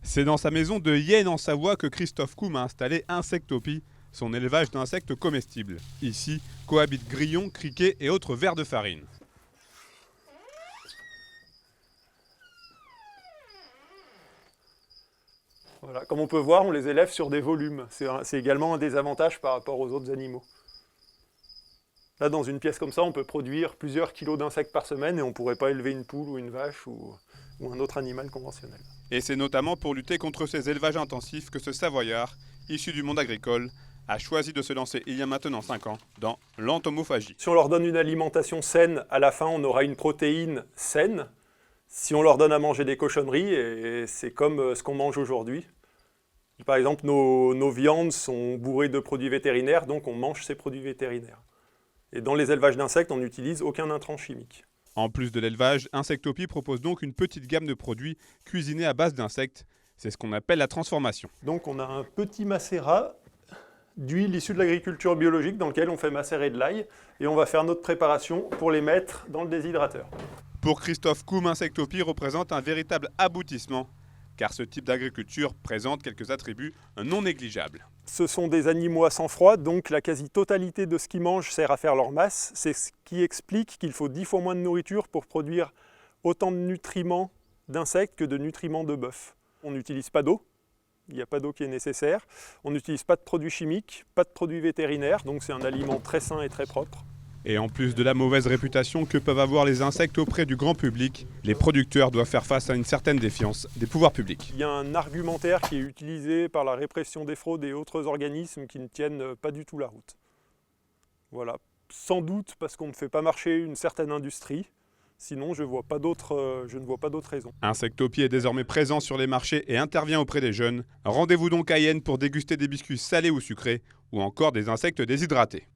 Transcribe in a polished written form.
C'est dans sa maison de Yenne en Savoie que Christophe Koum a installé Insectopie, son élevage d'insectes comestibles. Ici cohabitent grillons, criquets et autres vers de farine. Voilà. Comme on peut voir, on les élève sur des volumes. C'est également un des avantages par rapport aux autres animaux. Là, dans une pièce comme ça, on peut produire plusieurs kilos d'insectes par semaine et on ne pourrait pas élever une poule ou une vache ou un autre animal conventionnel. Et c'est notamment pour lutter contre ces élevages intensifs que ce Savoyard, issu du monde agricole, a choisi de se lancer il y a maintenant 5 ans dans l'entomophagie. Si on leur donne une alimentation saine, à la fin, on aura une protéine saine. Si on leur donne à manger des cochonneries, et c'est comme ce qu'on mange aujourd'hui. Par exemple, nos viandes sont bourrées de produits vétérinaires, donc on mange ces produits vétérinaires. Et dans les élevages d'insectes, on n'utilise aucun intrant chimique. En plus de l'élevage, Insectopie propose donc une petite gamme de produits cuisinés à base d'insectes. C'est ce qu'on appelle la transformation. Donc on a un petit macérat d'huile issue de l'agriculture biologique dans lequel on fait macérer de l'ail et on va faire notre préparation pour les mettre dans le déshydrateur. Pour Christophe Koum, Insectopie représente un véritable aboutissement, car ce type d'agriculture présente quelques attributs non négligeables. Ce sont des animaux à sang froid, donc la quasi-totalité de ce qu'ils mangent sert à faire leur masse. C'est ce qui explique qu'il faut 10 fois moins de nourriture pour produire autant de nutriments d'insectes que de nutriments de bœuf. On n'utilise pas d'eau, il n'y a pas d'eau qui est nécessaire. On n'utilise pas de produits chimiques, pas de produits vétérinaires, donc c'est un aliment très sain et très propre. Et en plus de la mauvaise réputation que peuvent avoir les insectes auprès du grand public, les producteurs doivent faire face à une certaine défiance des pouvoirs publics. Il y a un argumentaire qui est utilisé par la répression des fraudes et autres organismes qui ne tiennent pas du tout la route. Voilà. Sans doute parce qu'on ne fait pas marcher une certaine industrie, sinon je ne vois pas d'autres raisons. Insectopie est désormais présent sur les marchés et intervient auprès des jeunes. Rendez-vous donc à Yenne pour déguster des biscuits salés ou sucrés, ou encore des insectes déshydratés.